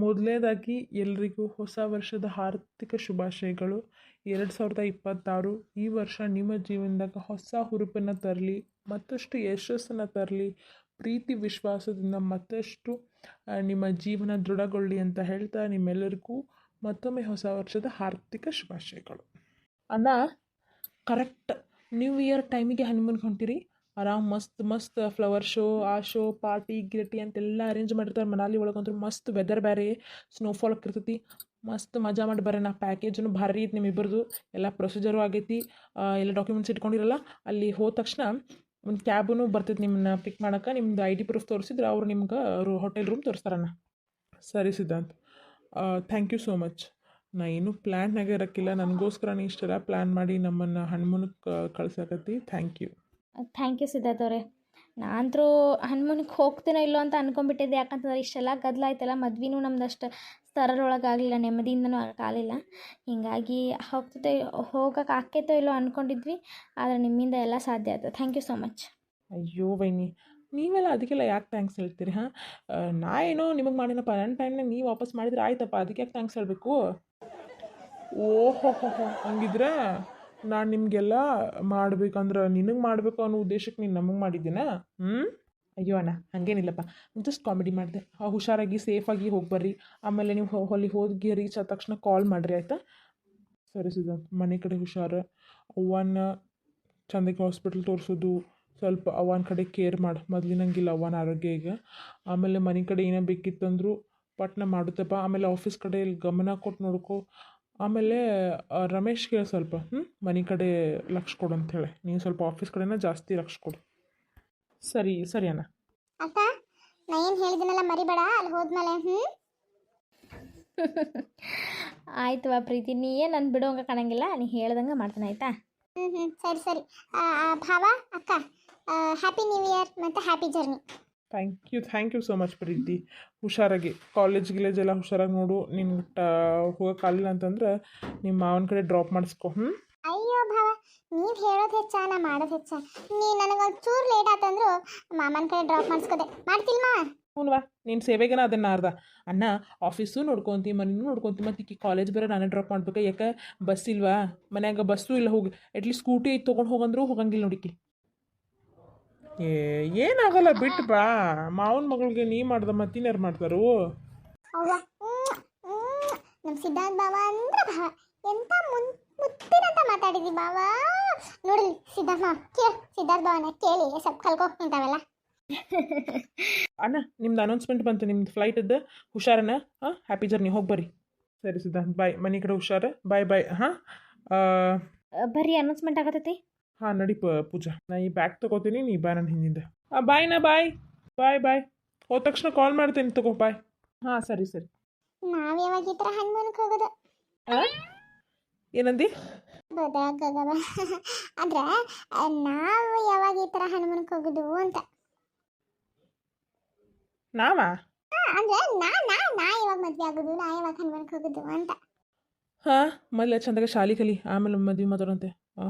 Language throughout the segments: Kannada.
ಮೊದಲನೇದಾಗಿ ಎಲ್ರಿಗೂ ಹೊಸ ವರ್ಷದ ಆರ್ಥಿಕ ಶುಭಾಶಯಗಳು. 2026 ಈ ವರ್ಷ ನಿಮ್ಮ ಜೀವನದಾಗ ಹೊಸ ಹುರುಪನ್ನು ತರಲಿ, ಮತ್ತಷ್ಟು ಯಶಸ್ಸನ್ನು ತರಲಿ, ಪ್ರೀತಿ ವಿಶ್ವಾಸದಿಂದ ಮತ್ತಷ್ಟು ನಿಮ್ಮ ಜೀವನ ದೃಢಗೊಳ್ಳಿ ಅಂತ ಹೇಳ್ತಾ ನಿಮ್ಮೆಲ್ಲರಿಗೂ ಮತ್ತೊಮ್ಮೆ ಹೊಸ ವರ್ಷದ ಆರ್ಥಿಕ ಶುಭಾಶಯಗಳು. ಅಣ್ಣ, ಕರೆಕ್ಟ್ ನ್ಯೂ ಇಯರ್ ಟೈಮಿಗೆ ಹನಿಮೂನ್ಗೆ ಹೊಂಟಿರಿ. ಆರಾಮ್ ಮಸ್ತ್ ಫ್ಲವರ್ ಶೋ, ಆ ಶೋ, ಪಾರ್ಟಿ ಗಿರ್ಟಿ ಅಂತೆಲ್ಲ ಅರೇಂಜ್ ಮಾಡಿರ್ತಾರೆ. ಮನಾಲಿ ಒಳಗಂದ್ರೆ ಮಸ್ತ್ ವೆದರ್ ಬೇರೆ, ಸ್ನೋಫಾಲ್ ಇರ್ತೈತಿ. ಮಸ್ತ್ ಮಜಾ ಮಾಡಿ ಬರೋಣ. ಪ್ಯಾಕೇಜನ್ನು ಭಾರಿ ಐತಿ ನಿಮ್ಮಿಬ್ಬರದು. ಎಲ್ಲ ಪ್ರೊಸೀಜರು ಆಗೈತಿ. ಎಲ್ಲ ಡಾಕ್ಯುಮೆಂಟ್ಸ್ ಇಟ್ಕೊಂಡಿರಲ್ಲ. ಅಲ್ಲಿ ಹೋದ ತಕ್ಷಣ ಒಂದು ಕ್ಯಾಬೂ ಬರ್ತೈತಿ ನಿಮ್ಮನ್ನ ಪಿಕ್ ಮಾಡೋಕೆ. ನಿಮ್ದು ID ಪ್ರೂಫ್ ತೋರಿಸಿದ್ರೆ ಅವ್ರು ನಿಮ್ಗೆ ಹೋಟೆಲ್ ರೂಮ್ ತೋರಿಸ್ತಾರಣ್ಣ. ಸರಿ Siddhant, thank you so much. ನಾ ಏನೂ ಪ್ಲ್ಯಾನ್ನಾಗೆ ಇರೋಕ್ಕಿಲ್ಲ, ನನಗೋಸ್ಕರನೇ ಇಷ್ಟೆಲ್ಲ ಪ್ಲ್ಯಾನ್ ಮಾಡಿ ನಮ್ಮನ್ನು ಹಣ್ಮೂನಕ್ಕೆ ಕಳ್ಸಕತ್ತಿ. Thank you. Thank you Siddhartha ಅವರೇ. ನಾನಂತರೂ ಹನ್ಮೂನಿಗೆ ಹೋಗ್ತೀನೋ ಇಲ್ಲೋ ಅಂತ ಅಂದ್ಕೊಂಡ್ಬಿಟ್ಟಿದ್ದೆ. ಯಾಕಂತಂದ್ರೆ ಇಷ್ಟೆಲ್ಲ ಗದ್ದಲ ಆಯ್ತಲ್ಲ, ಮದ್ವೆನೂ ನಮ್ದಷ್ಟು ಸ್ಥಳದೊಳಗೆ ಆಗಲಿಲ್ಲ, ನೆಮ್ಮದಿಯಿಂದನೂ ಆಗಲಿಲ್ಲ. ಹೀಗಾಗಿ ಹೋಗೋಕೆ ಆಕೈತೋ ಇಲ್ಲೋ ಅಂದ್ಕೊಂಡಿದ್ವಿ. ಆದರೆ ನಿಮ್ಮಿಂದ ಎಲ್ಲ ಸಾಧ್ಯ ಆಯ್ತು. Thank you so much. ಅಯ್ಯೋ ವೈನಿ, ನೀವೆಲ್ಲ ಅದಕ್ಕೆಲ್ಲ ಯಾಕೆ ಥ್ಯಾಂಕ್ಸ್ ಹೇಳ್ತೀರಿ? ಹಾಂ, ನಾ ಏನೋ ನಿಮಗೆ ಮಾಡಿನಪ್ಪ, ನನ್ನ ಟೈಮ್ನಾಗ ನೀವು ವಾಪಸ್ ಮಾಡಿದ್ರೆ ಆಯ್ತಪ್ಪ, ಅದಕ್ಕೆ ಯಾಕೆ ಥ್ಯಾಂಕ್ಸ್ ಹೇಳಬೇಕು? ಓಹೋ ಹಂಗಿದ್ರೆ ನಾನು ನಿಮಗೆಲ್ಲ ಮಾಡ್ಬೇಕಂದ್ರೆ ನಿನಗೆ ಮಾಡಬೇಕು ಅನ್ನೋ ಉದ್ದೇಶಕ್ಕೆ ನೀನು ನಮಗೆ ಮಾಡಿದ್ದೀನ? ಅಯ್ಯೋ ಅಣ್ಣ, ಹಾಗೇನಿಲ್ಲಪ್ಪ, ಜಸ್ಟ್ ಕಾಮಿಡಿ ಮಾಡಿದೆ. ಹುಷಾರಾಗಿ ಸೇಫಾಗಿ ಹೋಗಿ ಬರ್ರಿ. ಆಮೇಲೆ ನೀವು ಹೋಗಿ ರೀಚ್ ಆದ ತಕ್ಷಣ ಕಾಲ್ ಮಾಡಿರಿ, ಆಯಿತಾ? ಸರಿ ಸಿದ್ಧಾಂತ್, ಮನೆ ಕಡೆ ಹುಷಾರು. ಅವ್ವನ ಚಂದಕ್ಕೆ ಹಾಸ್ಪಿಟಲ್ ತೋರಿಸೋದು, ಸ್ವಲ್ಪ ಅವನ ಕಡೆ ಕೇರ್ ಮಾಡು. ಮೊದಲಿನಂಗಿಲ್ಲ ಅವನ ಆರೋಗ್ಯ ಈಗ. ಆಮೇಲೆ ಮನೆ ಕಡೆ ಏನೋ ಬೇಕಿತ್ತಂದ್ರು ಪಟ್ನ ಮಾಡುತ್ತಪ್ಪ. ಆಮೇಲೆ ಆಫೀಸ್ ಕಡೆ ಗಮನ ಕೊಟ್ಟು ನೋಡ್ಕೊ. ಆಮೇಲೆ ರಮೇಶ್ ಕೇಳಿ ಸ್ವಲ್ಪ ಮನೆ ಕಡೆ ಲಕ್ಷ ಕೊಡು ಅಂಥೇಳಿ. ನೀವು ಸ್ವಲ್ಪ ಆಫೀಸ್ ಕಡೆನ ಜಾಸ್ತಿ ಲಕ್ಷ ಕೊಡು. ಸರಿ ಸರಿ ಅಣ್ಣ. ಅಕ್ಕ, ನಾ ಏನು ಹೇಳಿದ್ದೀನಲ್ಲ ಮರಿಬೇಡ ಅಲ್ಲಿ ಹೋದ್ಮೇಲೆ. ಆಯ್ತವ ಪ್ರೀತಿ, ನೀ ಏನು ನನ್ನ ಬಿಡೋಂಗೆ ಕಾಣಂಗಿಲ್ಲ. ನೀ ಹೇಳ್ದಂಗೆ ಮಾಡ್ತಾನೆ, ಆಯಿತಾ? ಸರಿ ಸರಿ. ಭಾವ, ಅಕ್ಕ, ಹ್ಯಾಪಿ ನ್ಯೂ ಇಯರ್ ಮತ್ತು happy journey. Thank you so much Preethi. ಹುಷಾರಾಗಿ ಕಾಲೇಜ್ ಎಲ್ಲ ಹುಷಾರಾಗಿ ನೋಡು. ನಿನ್ಗೆ ಹೋಗೋಕ್ಕಾಗಲಿಲ್ಲ ಅಂತಂದ್ರೆ ನಿಮ್ಮ ಮಾವನ ಕಡೆ ಡ್ರಾಪ್ ಮಾಡಿಸ್ಕೊ. ಅಯ್ಯೋ ಭಾವ, ನೀವು ಹೇಳೋದು ಹೆಚ್ಚ ನಾ ಮಾಡೋದು ಹೆಚ್ಚ. ನೀ ನನಗೊಂದು ಚೂರು ಲೇಟ್ ಆತಂದ್ರು ಮಾಮನ ಕಡೆ ಡ್ರಾಪ್ ಮಾಡಿಸ್ಕೋದೆ. ಮಾಡ್ತಿಲ್ಲ ಮಾವ? ಹ್ಞೂವಾ, ನಿನ್ನ ಸೇವೆಗೇನ ಅದನ್ನು ಅರ್ಧ. ಅಣ್ಣ ಆಫೀಸು ನೋಡ್ಕೊತಿ, ಮನೆಯೂ ನೋಡ್ಕೊತಿ, ಮತ್ತು ಈಗ ಕಾಲೇಜ್ ಬೇರೆ ನಾನೇ ಡ್ರಾಪ್ ಮಾಡ್ಬೇಕು. ಯಾಕೆ ಬಸ್ ಇಲ್ವಾ ಮನ್ಯಾಗ? ಬಸ್ಸು ಇಲ್ಲ. ಹೋಗಿ ಅಟ್ಲೀಸ್ಟ್ ಸ್ಕೂಟಿ ತೊಗೊಂಡು ಹೋಗಂದ್ರೂ ಹೋಗಂಗಿಲ್ಲ ನೋಡಿಕಿ. ಏನಾಗಲ್ಲ, ಬಿಟ್ಟು ಬಾ. ಮಾವನ ಮಗಳಿಗೆ ನೀ ಮಾಡ್ದ ಮತ್ತಿನ್ಯಾರು ಮಾಡ್ತಾರೋ? ಅವ್ವ, ನಮ್ಮ ಸಿದ್ಧಾಂತ ಬಾವ ಅಂದ್ರೆ ಭಾವ ಎಂತ ಮುತ್ತಿನಂತ ಮಾತಾಡಿದಿ ಬಾವ. ನೋಡಿ ಸಿದ್ಧಾರ್ಥ ಬಾವನ ಕೇಳಿ ಸ್ವಲ್ಪ ಕಲ್ಕೋ ಇಂಥವೆಲ್ಲ. ಅಣ್ಣ, ನಿಮ್ದು ಅನೌನ್ಸ್ಮೆಂಟ್ ಬಂತು, ನಿಮ್ದು ಫ್ಲೈಟದ್ದು. ಹುಷಾರಣ್ಣ. ಹಾಂ, ಹ್ಯಾಪಿ ಜರ್ನಿ, ಹೋಗಿ ಬರ್ರಿ. ಸರಿ ಸಿದ್ಧಾಂತ್, ಬಾಯ್. ಮನೆ ಕಡೆ ಹುಷಾರ. ಬಾಯ್. ಹಾಂ, ಬರ್ರಿ, ಅನೌನ್ಸ್ಮೆಂಟ್ ಆಗತೈತಿ. ಹಾಂ, ನಡಿ ಪೂಜಾ. ನಾ ಈ ಬ್ಯಾಗ್ ತೊಗೋತೀನಿ, ನೀ ಬಾ ನನ್ನ ಹಿಂದಿಂದ. ಬಾಯ್. ಹೋದ ತಕ್ಷಣ ಕಾಲ್ ಮಾಡ್ತೀನಿ, ತಗೋ. ಬಾಯ್. ಹಾಂ, ಸರಿ. ನಾವ್ ಯಾವಾಗ ಈ ಥರ ಹನ್ಮೂನಕ್ಕೆ ಹೋಗೋದು? ಏನಂದಿ? ಅಂದ್ರೆ ನಾವು ಯಾವಾಗ ಈ ಥರ ಹನುಮನ್ಗೆ ಹೋಗೋದು ಅಂತ. ನಾವಾ? ಅಂದ್ರೆ ನಾ ಯಾವಾಗ ಮದ್ವೆ ಆಗೋದು, ನಾ ಯಾವಾಗ ಹನುಮನ್ಗೆ ಹೋಗೋದು ಅಂತ. ಹಾಂ, ಮೊದಲ ಚಂದಾಗ ಶಾಲಿ ಕಲಿ, ಆಮೇಲೆ ಮದ್ವೆ ಮಾತಾಡಂತೆ.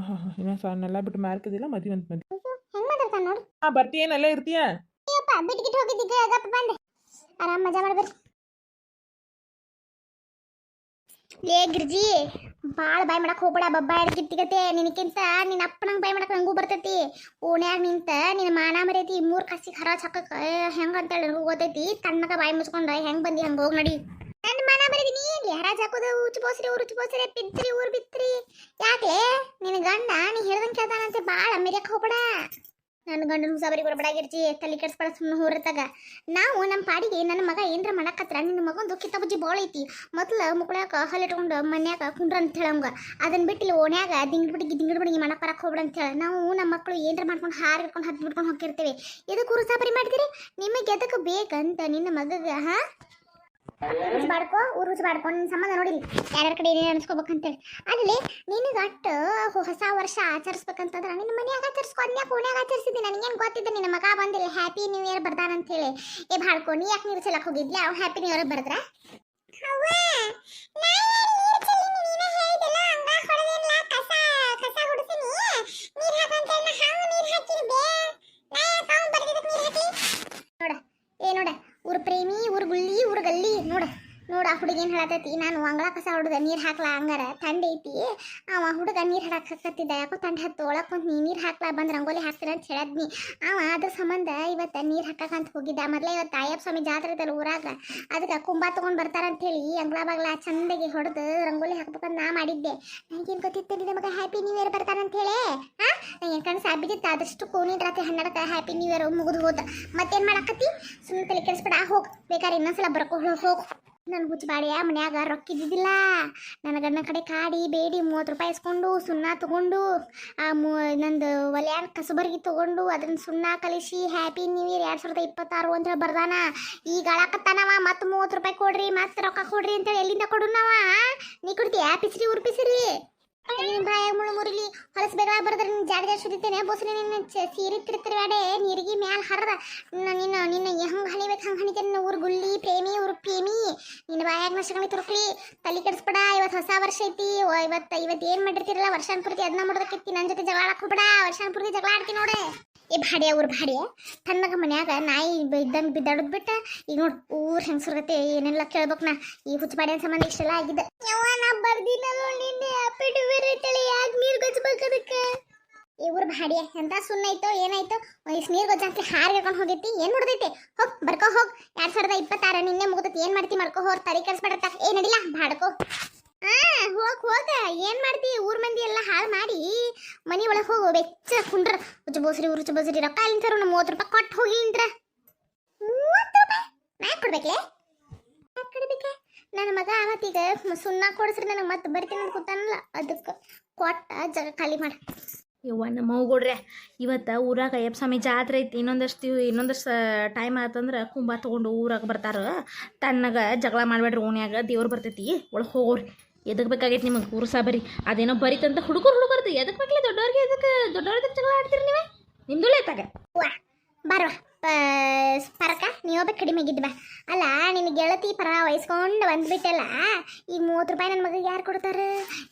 ಇನ್ನೂ ನೆಲ್ಲ ಬಿಟ್ಟು ಮಾರ್ಕದಿಲ್ಲ, ಮದ್ವೆ ಅಂತ ಮದ್ವೆ. ಹೆಂಗ್ ಮಾತಾಡ್ತಾನೆ ನೋಡು. ಬರ್ತೀಯೇನು? ಅಲ್ಲೇ ಇರ್ತೀಯ? ಅಯ್ಯಪ್ಪ, ಬಿಟ್ಗಿಟ್ಟು ಹೋಗಿದ್ದಿಗೆ ಆಗಪ್ಪ ಬಂದೆ. ಆರಾಮ್ ಮಜಾ ಮಾಡ್ಬರ್ರಿ. ಲೇ ಗಿರ್ಜಿ, ಭಾಳ ಬಾಯ್ ಮಾಡಕ್ಕೆ ಹೋಗ್ಬೇಡ. ಬಬ್ಬಾ ಹಿಡ್ಕಿತ್ತಿಗತ್ತೆ. ನಿನಕ್ಕಿಂತ ನಿನ್ನ ಅಪ್ಪನಂಗೆ ಬಾಯ್ ಮಾಡಕ್ಕೆ ನಂಗೂ ಬರ್ತೈತಿ. ಓಣ್ಯಾಗ ನಿಂತ ನಿನ್ನ ಮಾನ ಮರೈತಿ. 3 ಕಾಸಿಗೆ ಹರಾಜ್ ಹಾಕಕ್ಕೆ ಹೆಂಗೆ ಅಂತೇಳಿ ನನಗೂ ಗೊತ್ತೈತಿ. ತಣ್ಣಗ ಬಾಯಿ ಮುಚ್ಕೊಂಡು ಹೆಂಗೆ ಬಂದಿ ಹಂಗೆ ಹೋಗಿ ನಡಿ. ನನ್ನ ಮಾನ ಮರೈತಿ ನೀ ಎಲ್ಲಿ ಹರಾಜ್ ಹಾಕೋದು? ಊರು ಬೋಸ್ರಿ ಬಿದ್ರಿ ಊರು ಬಿತ್ರಿ. ಯಾಕೆ ನಿನ್ನ ಗಂಡ ನೀ ಹೇಳ್ದಂಗೆ ಕೇಳ್ತಾನಂತೆ. ಭಾಳ ಮೆರ್ಯಕ್ಕೆ ಹೋಗ್ಬೇಡ. ನನ್ನ ಗಂಡನ ಸಬರಿ ಬರಬೇಡ ಗಿರ್ಜಿ. ತಲೆ ಕೆಡ್ಸ್ಬೇಡ ಸುಮ್ಮನೆ ಹೋರತ್ತಾಗ. ನಾವು ನಮ್ಮ ಪಾಡಿಗೆ ನನ್ನ ಮಗ ಏನರ ಮಾಡಕತ್ರ ನಿನ್ನ ಮಗೊಂದು ಕಿತ್ತಬುಜ್ಜಿ ಬಾಳ ಐತಿ. ಮೊದಲು ಮುಕ್ಳ್ಯಾಕ ಹಲ್ಲಿಟ್ಕೊಂಡು ಮನ್ಯಾಗ ಕುಂಡ್ರ ಅಂತ ಹೇಳಂಗ. ಅದನ್ನ ಬಿಟ್ಟಿಲ್ಲ ಓಣ್ಯಾಗ ದಿಂಗಡ್ ಮಾಡಕ್ಕೆ ಬರಕ್ಕೆ ಹೋಗ್ಬೇಡ ಅಂತ ಹೇಳಿ ನಾವು ನಮ್ಮ ಮಕ್ಕಳು ಏನರ ಮಾಡ್ಕೊಂಡು ಹಾರು ಇಟ್ಕೊಂಡು ಹತ್ತು ಬಿಟ್ಕೊಂಡು ಹೋಗಿರ್ತೇವೆ. ಇದಕ್ಕೆ ಊರು ಸಬರಿ ಮಾಡ್ತೀರಿ? ನಿಮಗೆ ಎದಕ್ಕೆ ಬೇಕಂತ ನಿನ್ನ ಮಗಗೆ? ಹಾಂ, ಬಾಡ್ಕೋ, ಊರು ಬಾಡ್ಕೊ. ನಿನ್ನ ಸಂಬಂಧ ನೋಡಿರಿ ಯಾರ್ಯಾರ ಕಡೆ ಏನೇನು ಅನ್ಸ್ಕೋಬೇಕಂತೇಳಿ. ಅಲ್ಲಿ ನಿನಗೆ ಅಟ್ಟು ಹೊಸ ವರ್ಷ ಆಚರಿಸ್ಬೇಕಂತಂದ್ರೆ ನಿನ್ನ ಮನ್ಯಾಗ ಆಚರಿಸ್ಕೊ. ಅದ್ನ್ಯಾಕ ಓಣ್ಯಾಗ ಆಚರಿಸಿದ್ದಿ? ನನಗೇನು ಗೊತ್ತಿದ್ದೆ ನಿನ್ನ ಮಗ ಬಂದಿಲ್ಲ ಹ್ಯಾಪಿ ನ್ಯೂ ಇಯರ್ ಬರ್ತಾನಂತೇಳಿ. ಬಾಡ್ಕೊ, ನೀ ಯಾಕೆ ನೀರು ಚೆಲ್ಲಕ್ಕೆ ಹೋಗಿದ್ಲಿ? ಅವ್ ಹ್ಯಾಪಿ ನ್ಯೂ ಇಯರ್ ಬರ್ದ್ರ? ನೋಡ ಊರು ಪ್ರೇಮಿ, ಊರು ಗುಳ್ಳಿ, ಊರು ಗಲ್ಲಿ ನೋಡ. ನೋಡು ಆ ಹುಡುಗ ಏನು ಹೇಳತೈತಿ, ನಾನು ಅಂಗಳ ಕಸ ಹೊಡೆದ ನೀರು ಹಾಕ್ಲಾ ಹಂಗಾರ ಥಂಡಿ ಐತಿ. ಅವ ಹುಡುಗ ನೀರು ಹಾಕಕತ್ತಿದ್ದ, ಯಾಕೋ ತಂಡ ಹತ್ತು ಒಳಗೆ ಕುಂತು ನೀರು ಹಾಕ್ಲಾ ಬಂದು ರಂಗೋಲಿ ಹಾಕ್ತೀನಿ ಅಂತ ಹೇಳದ್ನಿ. ಅವ ಅದ್ರ ಸಂಬಂಧ ಇವತ್ತು ನೀರು ಹಾಕಕಂತ ಹೋಗಿದ್ದ. ಮೊದಲೇ ಇವತ್ತು ಅಯ್ಯಪ್ಪ ಸ್ವಾಮಿ ಜಾತ್ರೆ ಐತಲ್ಲ ಊರಾಗ, ಅದಕ್ಕೆ ಕುಂಬ ತೊಗೊಂಡು ಬರ್ತಾರಂತ ಹೇಳಿ ಅಂಗಳ ಬಾಗ್ಲ ಚಂದಾಗಿ ಹೊಡೆದು ರಂಗೋಲಿ ಹಾಕ್ಬೇಕಂತ ನಾ ಮಾಡಿದ್ದೆ. ನನಗೇನು ಗೊತ್ತಿತ್ತು ನಿನ್ನ ಮಗ ಹ್ಯಾಪಿ ನ್ಯೂ ಇಯರ್ ಬರ್ತಾರಂತ ಹೇಳಿ. ನಂಗೆ ಕಣ್ಣು ಸಾಬಿದ್ದಿತ್ತು, ಆದಷ್ಟು ಕೋಣಿನ ರಾತ್ರಿ 12ಕ್ಕೆ ಹ್ಯಾಪಿ ನ್ಯೂ ಇಯರ್ ಮುಗಿದು ಹೋದ. ಮತ್ತೇನು ಮಾಡಕತ್ತಿ, ಸುಮ್ಮನೆ ತಲೆ ಕೆಡಿಸ್ಬೇಡ, ಹೋಗಿ ಬೇಕಾದ್ರೆ ಇನ್ನೊಂದ್ಸಲ ಬರ್ಕೊ ಹೋಗು. ನನ್ನ ಹುಚ್ಚ ಬಾಡಿಯ ಮನ್ಯಾಗ ರೊಕ್ಕ ಇದ್ದಿದ್ದಿಲ್ಲ. ನನ್ನ ಗಂಡನ ಕಡೆ ಕಾಡಿ ಬೇಡಿ 30 ರೂಪಾಯಿ ಇಸ್ಕೊಂಡು ಸುಣ್ಣ ತೊಗೊಂಡು ನಂದು ಒಲ್ಯಾನ ಕಸಬರ್ಗಿ ತೊಗೊಂಡು ಅದನ್ನ ಸುಣ್ಣ ಕಲಿಸಿ ಹ್ಯಾಪಿ ನ್ಯೂ ಇಯರ್ 2026 ಅಂತ ಹೇಳಿ ಬರ್ದಾನ. ಈಗ ಅಳಕತ್ತಾನವ, ಮತ್ತು 30 ರೂಪಾಯಿ ಕೊಡ್ರಿ, ಮತ್ತು ರೊಕ್ಕ ಕೊಡ್ರಿ ಅಂತೇಳಿ ಎಲ್ಲಿಂದ ಕೊಡುನವ? ನೀ ಕೊಡ್ತೀಯ ಪಿಸ್ರಿ ಉರ್ಪಿಸ್ರಿ? ನಿನ್ನ ಬಾಯಾಗ ಮುಳು ಮುರಿಲಿ, ಹೊಲಸು ಬೇಗ ಬರ್ದ್ರೆ ನಿನ್ನ ಜಾಡಿ ಸುದಿತೇನೆ ಬೋಸನೆ. ನಿನ್ನ ಸೀರೆ ತಿರ್ತಿರ್ಬೇಡೆ, ನೀರಿಗೆ ಮ್ಯಾಲ ಹರದ ನಿನ್ನ ನಿನ್ನ ಹೆಂಗೆ ಹಣಿಬೇಕು ಹಂಗೆ ಹಣಿತೇನೆ. ನಿನ್ನ ಊರು ಗುಳ್ಳಿ ಪ್ರೇಮಿ, ಊರು ಪ್ರೇಮಿ. ನಿನ್ನ ಬಾಯಾಗ ನಶಗಣಿ ತುರುಕ್ಲಿ, ತಲೆ ಕೆಡಿಸ್ಬೇಡ. ಇವತ್ತು ಹೊಸ ವರ್ಷ ಐತಿ, ಇವತ್ತು ಏನು ಮಾಡಿರ್ತಿರಲ್ಲ ವರ್ಷಾನ ಪೂರ್ತಿ ಅದನ್ನ ಮಾಡೋದಕ್ಕಿತ್ತಿ. ನನ್ನ ಜೊತೆ ಜಗಳ ಆಡಕ್ಕೆ ಹೋಗ್ಬೇಡ, ವರ್ಷಾನ ಪೂರ್ತಿ ಜಗಳ ಆಡ್ತೀನಿ ನೋಡೆ. ಏ ಭಾಡ್ಯ ಊರು ಭಾಡ್ಯ, ತನ್ನಗ ಮನ್ಯಾಗ ನಾಯಿ ಇದ್ದಂಗೆ ಬಿದ್ದಾಡೋದು ಬಿಟ್ಟ ಈಗ ನೋಡಿ ಊರು ಹೆಂಗಸರ್ಗತ್ತೆ ಏನೆಲ್ಲ ಕೇಳ್ಬೇಕು. ನಾ ಈ ಹುಚ್ಚ ಬಾಡ್ಯನ ಸಂಬಂಧ ಇಷ್ಟೆಲ್ಲ ಆಗಿದೆ. ನಾ ಬರ್ದಿನಲ್ಲ ನಿನ್ನೆ ಹ್ಯಾಪಿ ನ್ಯೂ ಇಯರ್ ಐತಲ್ಲ, ಯಾಕೆ ನೀರು ಗೊಜ್ಬೇಕು ಅದಕ್ಕೆ? ಈ ಊರು ಭಾಡ್ಯ ಎಂತ ಸುಣ್ಣಾಯ್ತೋ ಏನಾಯ್ತು, ಇಷ್ಟು ನೀರು ಗೊಜ್ಜ ಅಂತ ಹಾರಿ ಹೇಳ್ಕೊಂಡು ಹೋಗೈತಿ. ಏನು ನೋಡ್ದೈತಿ? ಹೋಗಿ ಬರ್ಕೋ ಹೋಗಿ. 2026 ನಿನ್ನೆ ಮುಗ್ದೈತಿ, ಏನು ಮಾಡ್ತಿ ಮಾಡ್ಕೋ ಹೋಗಿ. ತಲೆ ಕೆಡಿಸ್ಬೇಡತ್ತ, ಏ ನಡಿಲ್ಲ ಬಾಡ್ಕೋ. ಹೋಗ ಏನ್ ಮಾಡ್ತಿ? ಊರ್ ಮಂದಿ ಎಲ್ಲ ಹಾಳು ಮಾಡಿ ಮನಿ ಒಳಗೆ ಹೋಗು ಬೆಚ್ಚ ಕುಂಡ್ರ. ಉಚ್ಚ ಬೋಸ್ರಿ ರೊಕ್ಕ ಅಲ್ಲಿಂತಾರ 30 ರೂಪಾಯಿ ಕೊಟ್ಟು ಹೋಗಿ ಇಂದ್ರ. 30 ರೂಪಾಯಿ ನಾ ಕೊಡ್ಬೇಕೇ? ನನ್ನ ಮಗ ಅವತ್ತೀಗ ಸುಣ್ಣ ಕೊಡಿಸ್ರಿ ನನಗೆ ಮತ್ತೆ ಬರ್ತೀನಿ ಅಂತ ಕೂತಾನಲ್ಲ, ಅದಕ್ಕೆ ಕೊಟ್ಟ ಜಗ ಖಾಲಿ ಮಾಡ. ಯವ್ವ ನಮ್ಮ ಹೋಗ್ಕೊಡ್ರೆ, ಇವತ್ತು ಊರಾಗ ಅಯ್ಯಪ್ಪ ಸ್ವಾಮಿ ಜಾತ್ರೆ ಐತಿ. ಇನ್ನೊಂದಷ್ಟು ಟೈಮ್ ಆತಂದ್ರೆ ಕುಂಬ ತೊಗೊಂಡು ಊರಾಗ ಬರ್ತಾರ. ತಣ್ಣಗೆ ಜಗಳ ಮಾಡಬೇಡ್ರಿ, ಓಣ್ಯಾಗ ದೇವ್ರು ಬರ್ತೈತಿ, ಒಳಗೆ ಹೋಗೋರಿ. ಎದಕ್ಕೆ ಬೇಕಾಗೈತಿ ನಿಮಗೆ ಊರು ಸಾಬರಿ? ಅದೇನೋ ಬರೀತಂತ ಹುಡುಗರ್ದು ಎದಕ್ಕೆ ಬೇಕಲ್ಲ? ದೊಡ್ಡವ್ರಿಗೆ ಜಗಳ ಆಡ್ತೀರಿ ನೀವೇ? ನಿಮ್ದು ಲೇತಾಗ ಬರುವ ಪರಕ ನೀವೊಬ್ಬ ಕಡಿಮೆ ಆಗಿದ್ವಾ ಅಲ್ಲ. ನಿನ್ನ ಗೆಳತಿ ಪರ ವಹಿಸ್ಕೊಂಡು ಬಂದ್ಬಿಟ್ಟಲ್ಲ. ಈಗ 30 ರೂಪಾಯಿ ನನ್ನ ಮಗಳಿಗೆ ಯಾರು ಕೊಡ್ತಾರೆ?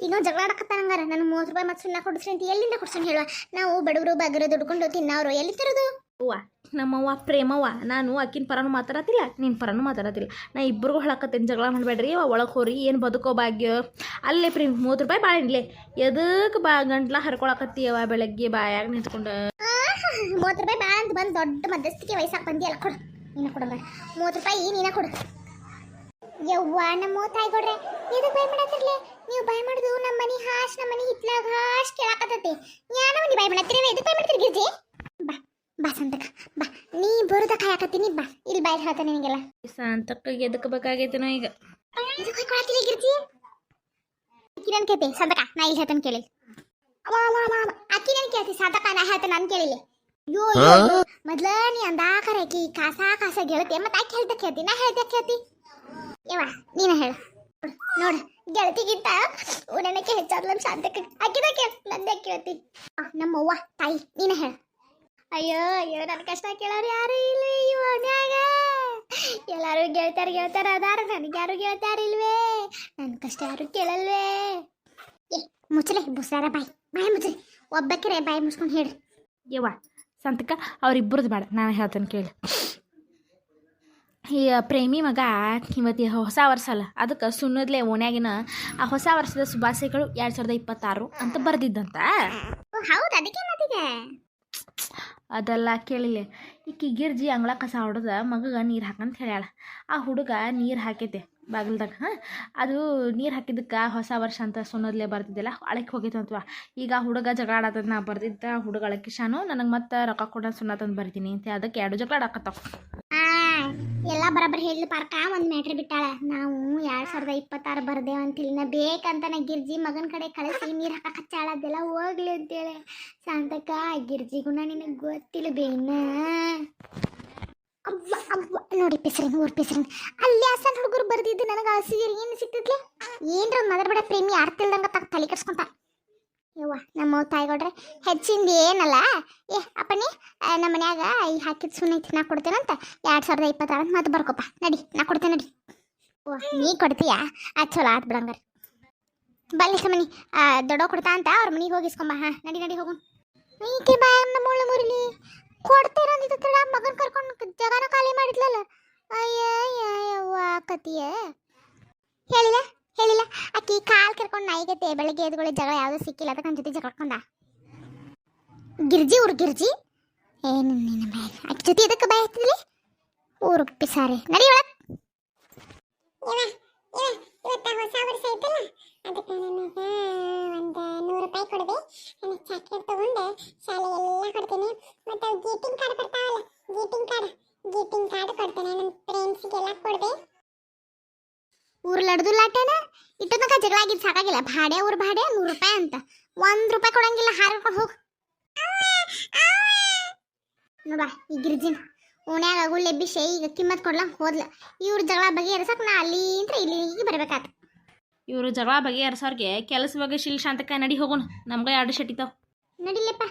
ಈಗ ಜಗಳ ಆಡಕತ್ತಾರ ಹಂಗಾರ. ನಾನು 30 ರೂಪಾಯಿ ಮತ್ತೆ ಸುಣ್ಣ ಕೊಡಿಸ್ರಿ ಅಂತ ಎಲ್ಲಿಂದ ಕೊಡ್ಸೋಣ ಹೇಳುವ? ನಾವು ಬಡವರು ಬಗ್ಗರು ದುಡ್ಕೊಂಡು ತಿನ್ನೋರು ಎಲ್ಲಿ ತರೋದು? ಅವ್ವ ನಮ್ಮವ್ವ ಪ್ರೇಮವ್ವ, ನಾನು ಆಕಿನ ಪರನೂ ಮಾತಾಡತ್ತಿಲ್ಲ, ನಿನ್ನ ಪರನೂ ಮಾತಾಡತ್ತಿಲ್ಲ. ನಾ ಇಬ್ಬರಿಗೂ ಹೇಳಕತ್ತೇನೆ, ಜಗಳ ಮಾಡಬೇಡ್ರಿ, ಒಳಗೆ ಹೋರಿ, ಏನು ಬದುಕೋ ಭಾಗ್ಯ. ಅಲ್ಲೇ ಪ್ರೇಮ್ 30 ರೂಪಾಯಿ ಬಾಳಿನ್ಲೆ, ಎದಕ್ಕೆ ಗಂಟ್ಲ ಹರ್ಕೊಳಕತ್ತೀಯವ ಬೆಳಗ್ಗೆ ಬಾಯಾಗ ನಿಂತ್ಕೊಂಡು? 30 ರೂಪಾಯಿ ಬಾ ಅಂತ ಬಂದು ದೊಡ್ಡ ಮಧ್ಯಸ್ಥಿಕೆ ವಯಸ್ಸಾಗ ಬಂದಿಯಲ್ಲ, ಕೊಡು ನೀನ ಕೊಡಂಗ. 30 ರೂಪಾಯಿ ನೀನ ಕೊಡು. ಯವ್ವ ನಮ್ಮ ತಾಯಿ ಕೊಡ್ರೆ ಎದಕ್ಕೆ ಬಾಯ್ ಮಾಡತ್ತಿರ್ಲೆ? ನೀವು ಬಾಯ್ ಮಾಡುದು ನಮ್ಮ ಮನೆ ಹಾಶ್, ನಮ್ಮ ಮನೆ ಹಿತ್ಲಾಗ ಹಾಶ್ ಕೇಳಾಕತ್ತೈತಿ. ಯಾನ ಮಂದಿ ಬಾಯ್ ಮಾಡತ್ತೀರಿ? ಎದಕ್ಕೆ ಬಾಯ್ ಮಾಡ್ತೀರಿ ಗಿರ್ಜಿ? ಬಾ ಬಾ ಸಂತಕ ಬಾ, ನೀ ಬರೋದ ಕಾಯಕತ್ತೀನಿ. ಬಾ ಇಲ್ಲಿ ಬಾಯ್ ಹೇಳ್ತಾನೆ ನಿನಗೆಲ್ಲ. ಸಂತಕ್ಕ ಎದಕ್ಕೆ ಬೇಕಾಗೈತೇನೋ ಈಗ. ಎದಕ್ಕೆ ಕೊಡತ್ತೀರಿ ಗಿರ್ಜಿ? ಅಕ್ಕಿ ನನ್ ಕೇಳ್ತಿ ಸಂತಕ, ನಾ ಇಲ್ಲಿ ಹೇಳ್ತಾನೆ ಕೇಳಿ. ಅಕ್ಕಿ ನನ್ ಕೇಳ್ತಿ ಸಂತಕ, ನಾ ಹೇಳ್ತಾನೆ ನಾನು ಕೇಳಿಲ್ಲ. ಯೋ ಮೊದ್ಲ ನೀ ಅಂದಾಕರ ಆಕಿ ಕಾಸ ಗೆಳತಿ, ಮತ್ತೆ ಆಕಿ ಹೇಳ್ದ ಕೇಳ್ತಿ, ನಾ ಹೇಳ್ದ ಕೇಳ್ತಿ. ಯವ್ವ ನೀನ ಹೇಳ ನೋಡು, ಗೆಳತಿಗಿಂತ ಉಡನಕ್ಕೆ ಹೆಚ್ಚಾದ ನಮ್ಮ ಶಾಂತಕ್ಕೆ ಆಕಿದ ಕೇಳ, ನಂದೇ ಕೇಳ್ತಿ. ನಮ್ಮವ್ವ ತಾಯಿ ನೀನ ಹೇಳ. ಅಯ್ಯೋ ನನ್ನ ಕಷ್ಟ ಕೇಳೋರು ಯಾರು ಇಲ್ಲ ಈ ಮನ್ಯಾಗ. ಎಲ್ಲಾರು ಗೆಳತಾರ ಅದಾರ, ನನಗೆ ಯಾರು ಗೆಳತಾರ ಇಲ್ವೇ? ನನ್ನ ಕಷ್ಟ ಯಾರು ಕೇಳಲ್ವೇ? ಏ ಮುಚ್ಚಲೆ ಬುಸಾರ ಬಾಯಿ ಮುಚ್ಚಲಿ. ಒಬ್ಬಕ್ಕೆ ಬಾಯಿ ಮುಚ್ಕೊಂಡು ಹೇಳಿ. ಯವ್ವ ಸಂತಕ ಅವ್ರಿಬ್ಬರದ್ದು ಬೇಡ, ನಾನು ಹೇಳ್ತೇನೆ ಕೇಳಿ. ಈ ಪ್ರೇಮಿ ಮಗ ಇವತ್ತು ಹೊಸ ವರ್ಷ ಅಲ್ಲ, ಅದಕ್ಕೆ ಸುಣ್ಣದ್ಲೆ ಓಣ್ಯಾಗಿನ ಆ ಹೊಸ ವರ್ಷದ ಶುಭಾಶಯಗಳು 2026 ಅಂತ ಬರೆದಿದ್ದಂತ. ಹೌದು, ಅದಕ್ಕೆ ಮಾತಿದೆ. ಅದೆಲ್ಲ ಕೇಳಿಲ್ಲ. ಈಕಿ ಗಿರ್ಜಿ ಅಂಗಳ ಕಸ ಹೊಡೆದ ಮಗಗೆ ನೀರು ಹಾಕಂತ ಹೇಳ್ಯಾಳ. ಆ ಹುಡುಗ ನೀರು ಹಾಕೈತೆ ಬಾಗಿಲ್ದಾಗ. ಅದು ನೀರು ಹಾಕಿದ್ದಕ್ಕೆ ಹೊಸ ವರ್ಷ ಅಂತ ಸುಣ್ಣದ್ಲೆ ಬರ್ತಿದ್ದಿಲ್ಲ, ಅಳಕ್ಕೆ ಹೋಗೈತಂತವ. ಈಗ ಆ ಹುಡುಗ ಜಗಳ ಆಡತ್ತದ, ನಾ ಬರ್ದಿದ್ದ ಹುಡುಗ ಅಳಕ್ಕೆ ಶಾನು ನನಗೆ ಮತ್ತೆ ರೊಕ್ಕ ಕೊಡ ಸುಣ್ಣ ತಂದು ಬರ್ತೀನಿ ಅಂತ. ಅದಕ್ಕೆ 2 ಜಗಳ ಆಡಕತ್ತಾವ. ಎಲ್ಲ ಬರಬರ್ ಹೇಳಿ ಪಾರ್ಕ ಒಂದು ಮ್ಯಾಟ್ರ್ ಬಿಟ್ಟಾಳ. ನಾವು 2026 ಬರ್ದೇವಂತಿಲ್ಲ, ನಾ ಬೇಕಂತ ಗಿರ್ಜಿ ಮಗನ ಕಡೆ ಕಳಿಸಿ ನೀರು ಹಾಕಕ್ಕೆ ಹಚ್ಚಾಳ. ಅದೆಲ್ಲ ಹೋಗ್ಲಿ ಅಂತೇಳಿ ಶಾಂತಕ್ಕ. ಗಿರ್ಜಿ ಗುಣ ನಿನಗೆ ಗೊತ್ತಿಲ್ಲ ಬೇನ. ಅವ್ವ ಅವ್ವ ನೋಡಿ ಪಿಸ್ರಿನ ಊರು ಪಿಸ್ರಿನ ಅಲ್ಲಿ ಸಣ್ಣ ಹುಡುಗರು ಬರ್ದಿದ್ದು ನನಗೆ ಹಸಿರು ಏನು ಸಿಕ್ತಿದ್ಲೆ? ಏನ್ರ ಮದರ್ಬೇಡ ಪ್ರೇಮಿ ಆಡ್ತಿಲ್ದಂಗ ತಲೆ ಕೆಡ್ಸ್ಕೊಂತ. ಯವ್ವ ನಮ್ಮ ತಾಯಿಗೊಡ್ರೆ ಹೆಚ್ಚಿಂದ ಏನಲ್ಲ. ಏ ಅಪ್ಪನಿ ನಮ್ಮ ಮನ್ಯಾಗ ಈ ಹಾಕಿದ ಸುಣ್ಣ ಐತಿ, ನಾ ಕೊಡ್ತೇನಂತ 2026 ಮತ್ತೆ ಬರ್ಕೊಪ್ಪ. ನಡಿ ನಾ ಕೊಡ್ತೇನೆ ನಡಿ. ಓ ನೀ ಕೊಡ್ತೀಯಾ? ಅದು ಚಲೋ ಆತ್ ಬಿಡಂಗಾರ. ಬಲ್ಲಿ ಮನಿ ದೊಡ್ಡ ಕೊಡ್ತಾ ಅಂತ ಅವ್ರ ಮನೆಗೆ ಹೋಗಿಸ್ಕೊಂಬ. ಹಾಂ ನಡಿ ಹೋಗು. ಈಕೆ ಬಾಯನ್ನ ಮುಳ್ಳು ಮುರಿಲಿ ಕೊಡ್ತೇರಂದಿದ್ದ ಮಗನ ಕರ್ಕೊಂಡು ಜಗನ ಖಾಲಿ ಮಾಡಿದ್ಲಲ್ಲ. ಅಯ್ಯವ್ವ ಕತಿಯ ಹೇಳಿಲ್ಲ ಹೇಳಿಲ್ಲ ಆಕಿ ಕಾಲ್ ಕರ್ಕೊಂಡು ನಾಯಿಗತ್ತೆ ಬೆಳಗ್ಗೆ ಎದ್ಕೊಳ್ಳಿ ಜಗಳ ಯಾವ್ದು ಸಿಕ್ಕಿಲ್ಲ ಅದಕ್ಕೆ ನನ್ನ ಜೊತೆ ಜಗಳಕೊಂಡ ಗಿರ್ಜಿ ಊರು ಗಿರ್ಜಿ ಏನು ನಿನ್ನ ಮೇಲೆ ಆಕಿ ಜೊತೆ ಎದಕ್ಕೆ ಬಾಯ್ ಹತ್ತಿದ್ಲಿ ಊರು ಪಿಸಾರಿ ನಡಿ ಒಳಗೆ ಇವತ್ತ ಹೊಸ ವರ್ಷ ಐತಲ್ಲ ಅದಕ್ಕೆ ನನಗೆ ಒಂದು 100 ರೂಪಾಯಿ ಕೊಡದೆ ನನಗೆ ಚಾಕ್ಲೇಟ್ ತಗೊಂಡು ಶಾಲೆಗೆಲ್ಲ ಕೊಡ್ತೀನಿ ಮತ್ತು ಗ್ರೀಟಿಂಗ್ ಕಾರ್ಡ್ ಬರ್ತಾವಲ್ಲ ಗ್ರೀಟಿಂಗ್ ಕಾರ್ಡ್ ಕೊಡ್ತೇನೆ ನನ್ನ ಫ್ರೆಂಡ್ಸ್ಗೆಲ್ಲ ಕೊಡದೆ ಊರು ಲಡ್ದು ಲಾಟೇನ ಇಟ್ಟು ತನಕ ಜಗಳ ಆಗಿದ್ದು ಸಾಕಾಗಿಲ್ಲ ಭಾಡೆ ಊರು ಭಾಡೆ 100 ರೂಪಾಯಿ ಅಂತ 1 ರೂಪಾಯಿ ಕೊಡಂಗಿಲ್ಲ ಹಾರ್ಕೊಂಡು ಹೋಗು ನೋಡ ಈ ಗಿರ್ಜಿನ್ ಓಣ್ಯಾಗ ಅಗುಳ್ಳೆ ಬಿಷೆ ಈಗ ಕಿಮ್ಮತ್ ಕೊಡ್ಲಂಗೆ ಹೋದ್ಲ ಇವ್ರ ಜಗಳ ಬಗೆಹರಿಸಕ್ಕೆ ನಾ ಅಲ್ಲಿಂದ ಇಲ್ಲಿಗೆ ಬರ್ಬೇಕಾತ ಇವರು ಜಗಳ ಬಗೆಹರಿಸೋರ್ಗೆ ಕೆಲಸ ಬಗ್ಗೆ ಶಿಲ್ ಶಾಂತಕ್ಕೆ ನಡಿ ಹೋಗೋಣ ನಮ್ಗೆ 2 ಶೆಟ್ಟಿತಾವ ನಡಿಲೆಪ್ಪ